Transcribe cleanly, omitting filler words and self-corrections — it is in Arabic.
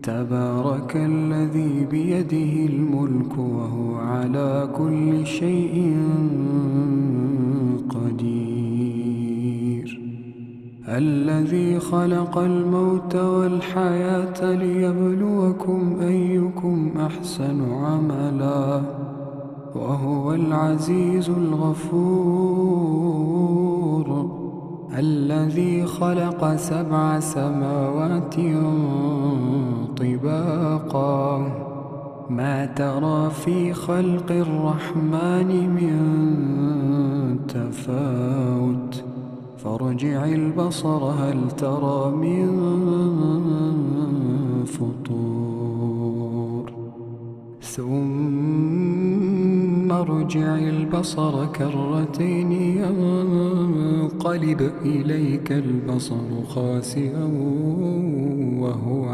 تبارك الذي بيده الملك وهو على كل شيء قدير. الذي خلق الموت والحياة ليبلوكم أيكم أحسن عملا وهو العزيز الغفور. الذي خلق 7 سماوات طباقا ما ترى في خلق الرحمن من تفاوت فارجع البصر هل ترى من فطور ثم ارجع البصر كرتين ينقلب إليك البصر خاسئا وهو